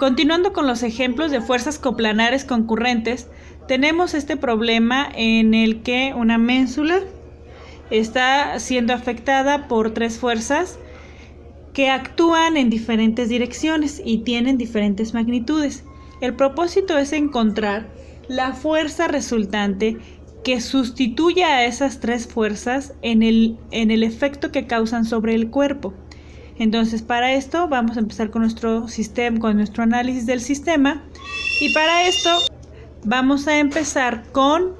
Continuando con los ejemplos de fuerzas coplanares concurrentes, tenemos este problema en el que una ménsula está siendo afectada por tres fuerzas que actúan en diferentes direcciones y tienen diferentes magnitudes. El propósito es encontrar la fuerza resultante que sustituya a esas tres fuerzas en el efecto que causan sobre el cuerpo. Entonces, para esto vamos a empezar con nuestro sistema, con nuestro análisis del sistema, y para esto vamos a empezar con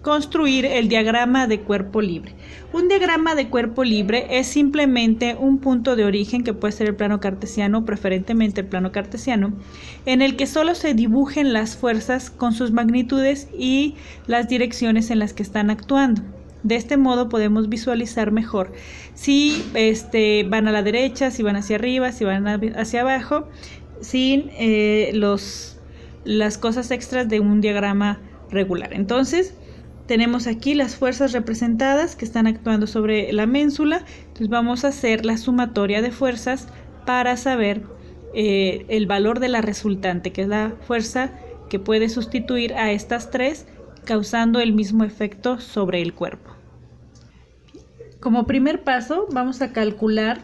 construir el diagrama de cuerpo libre. Un diagrama de cuerpo libre es simplemente un punto de origen, que puede ser el plano cartesiano, preferentemente el plano cartesiano, en el que solo se dibujen las fuerzas con sus magnitudes y las direcciones en las que están actuando. De este modo podemos visualizar mejor si van a la derecha, si van hacia arriba, si van hacia abajo, sin las cosas extras de un diagrama regular. Entonces, tenemos aquí las fuerzas representadas que están actuando sobre la ménsula. Entonces vamos a hacer la sumatoria de fuerzas para saber el valor de la resultante, que es la fuerza que puede sustituir a estas tres, causando el mismo efecto sobre el cuerpo. Como primer paso, vamos a calcular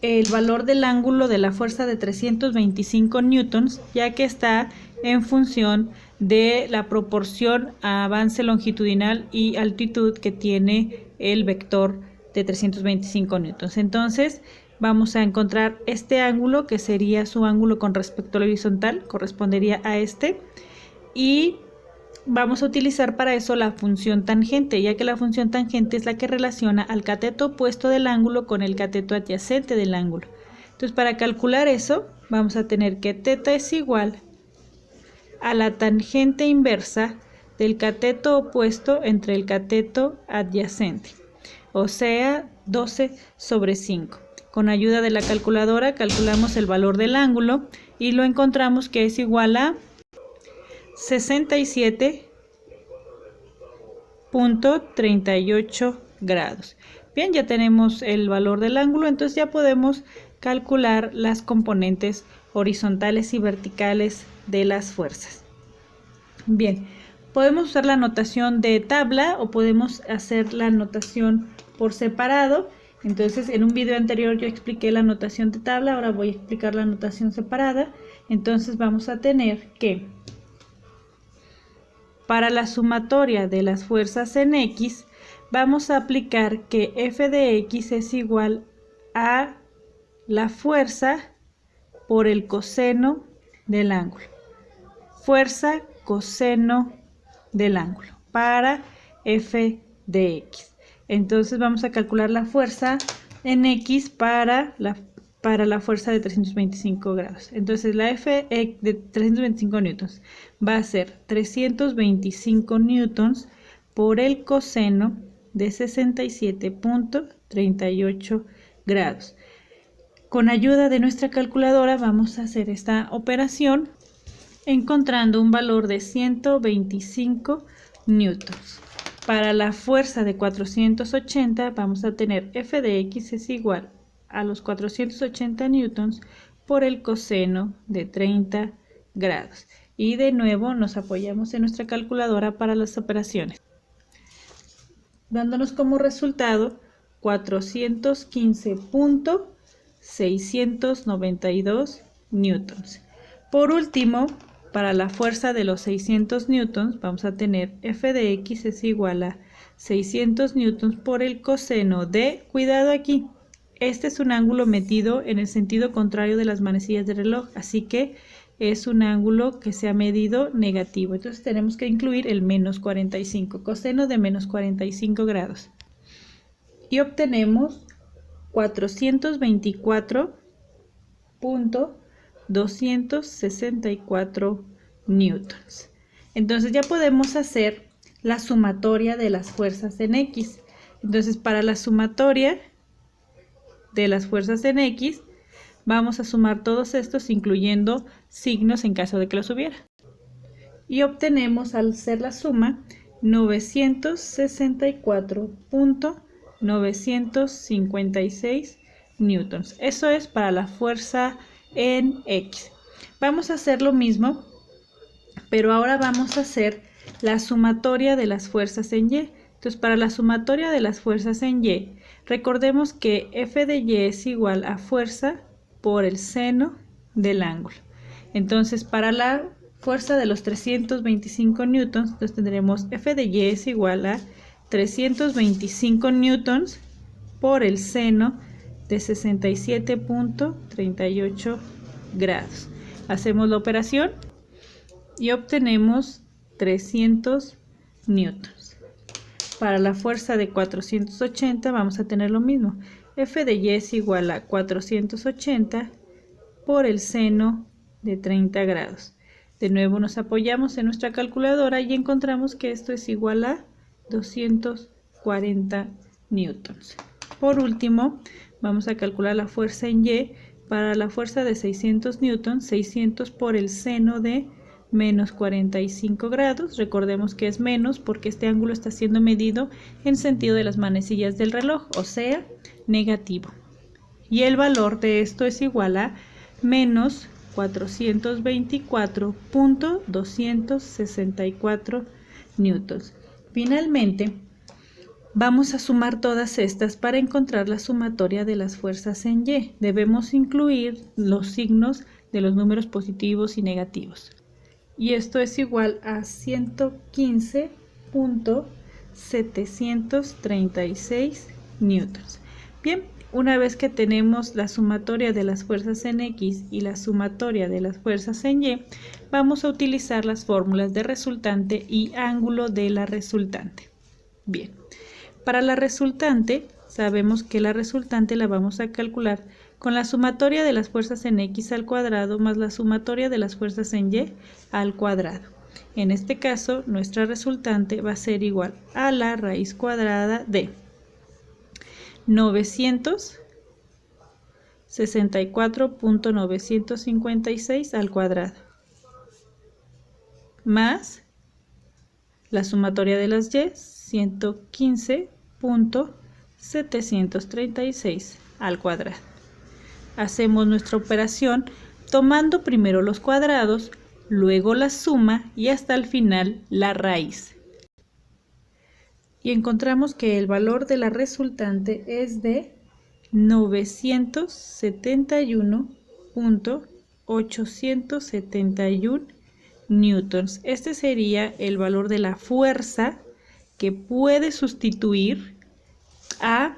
el valor del ángulo de la fuerza de 325 newtons, ya que está en función de la proporción a avance longitudinal y altitud que tiene el vector de 325 newtons. Entonces, vamos a encontrar este ángulo, que sería su ángulo con respecto al horizontal, correspondería a este, y vamos a utilizar para eso la función tangente, ya que la función tangente es la que relaciona al cateto opuesto del ángulo con el cateto adyacente del ángulo. Entonces, para calcular eso, vamos a tener que θ es igual a la tangente inversa del cateto opuesto entre el cateto adyacente, o sea, 12/5. Con ayuda de la calculadora calculamos el valor del ángulo y lo encontramos que es igual a 67.38 grados. Bien, ya tenemos el valor del ángulo, entonces ya podemos calcular las componentes horizontales y verticales de las fuerzas. Bien, podemos usar la notación de tabla o podemos hacer la notación por separado. Entonces, en un video anterior yo expliqué la notación de tabla, ahora voy a explicar la notación separada. Entonces vamos a tener que para la sumatoria de las fuerzas en X, vamos a aplicar que f de X es igual a la fuerza por el coseno del ángulo. Fuerza coseno del ángulo para f de X. Entonces vamos a calcular la fuerza en X para la fuerza de 325 grados. Entonces la F de 325 newtons va a ser 325 newtons por el coseno de 67.38 grados. Con ayuda de nuestra calculadora vamos a hacer esta operación encontrando un valor de 125 newtons. Para la fuerza de 480 vamos a tener F de X es igual a los 480 newtons por el coseno de 30 grados. Y de nuevo nos apoyamos en nuestra calculadora para las operaciones, dándonos como resultado 415.692 newtons. Por último, para la fuerza de los 600 newtons vamos a tener F de X es igual a 600 newtons por el coseno de, cuidado aquí, este es un ángulo medido en el sentido contrario de las manecillas de reloj, así que es un ángulo que se ha medido negativo. Entonces tenemos que incluir el menos 45, coseno de menos 45 grados. Y obtenemos 424.264 newtons. Entonces ya podemos hacer la sumatoria de las fuerzas en X. Entonces para la sumatoria de las fuerzas en X, vamos a sumar todos estos incluyendo signos en caso de que los hubiera. Y obtenemos al hacer la suma 964.956 newtons. Eso es para la fuerza en X. Vamos a hacer lo mismo, pero ahora vamos a hacer la sumatoria de las fuerzas en Y. Entonces, para la sumatoria de las fuerzas en Y, recordemos que F de Y es igual a fuerza por el seno del ángulo. Entonces, para la fuerza de los 325 newtons, entonces tendremos F de Y es igual a 325 newtons por el seno de 67.38 grados. Hacemos la operación y obtenemos 300 newtons. Para la fuerza de 480 vamos a tener lo mismo. F de Y es igual a 480 por el seno de 30 grados. De nuevo nos apoyamos en nuestra calculadora y encontramos que esto es igual a 240 newtons. Por último, vamos a calcular la fuerza en Y. Para la fuerza de 600 newtons, 600 por el seno de menos 45 grados, recordemos que es menos porque este ángulo está siendo medido en sentido de las manecillas del reloj, o sea, negativo. Y el valor de esto es igual a menos 424.264 newtons. Finalmente, vamos a sumar todas estas para encontrar la sumatoria de las fuerzas en Y. Debemos incluir los signos de los números positivos y negativos. Y esto es igual a 115.736 newtons. Bien, una vez que tenemos la sumatoria de las fuerzas en X y la sumatoria de las fuerzas en Y, vamos a utilizar las fórmulas de resultante y ángulo de la resultante. Bien, para la resultante, sabemos que la resultante la vamos a calcular con la sumatoria de las fuerzas en X al cuadrado más la sumatoria de las fuerzas en Y al cuadrado. En este caso, nuestra resultante va a ser igual a la raíz cuadrada de 964.956 al cuadrado más la sumatoria de las Y, 115.736 al cuadrado. Hacemos nuestra operación tomando primero los cuadrados, luego la suma y hasta el final la raíz. Y encontramos que el valor de la resultante es de 971.871 newtons. Este sería el valor de la fuerza que puede sustituir a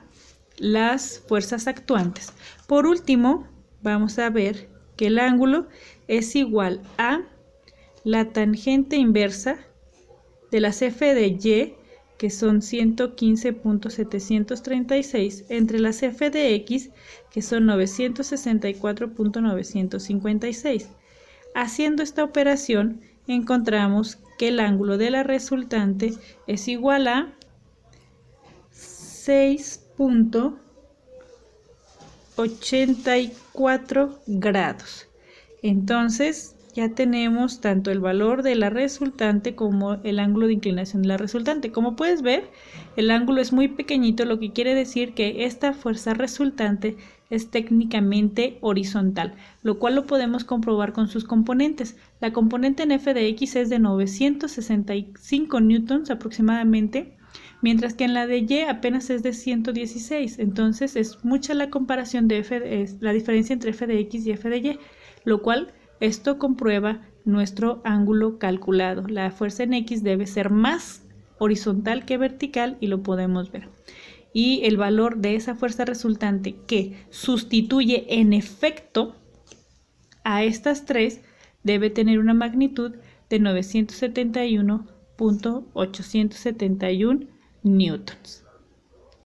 las fuerzas actuantes. Por último, vamos a ver que el ángulo es igual a la tangente inversa de las F de Y, que son 115.736, entre las F de X, que son 964.956. Haciendo esta operación, encontramos que el ángulo de la resultante es igual a 6.84 grados. Entonces, ya tenemos tanto el valor de la resultante como el ángulo de inclinación de la resultante. Como puedes ver, el ángulo es muy pequeñito, lo que quiere decir que esta fuerza resultante es técnicamente horizontal, lo cual lo podemos comprobar con sus componentes. La componente en F de X es de 965 newtons aproximadamente, mientras que en la de Y apenas es de 116. Entonces es mucha la comparación de la diferencia entre F de X y F de Y, lo cual esto comprueba nuestro ángulo calculado. La fuerza en X debe ser más horizontal que vertical y lo podemos ver. Y el valor de esa fuerza resultante que sustituye en efecto a estas tres debe tener una magnitud de 971.871 newtons.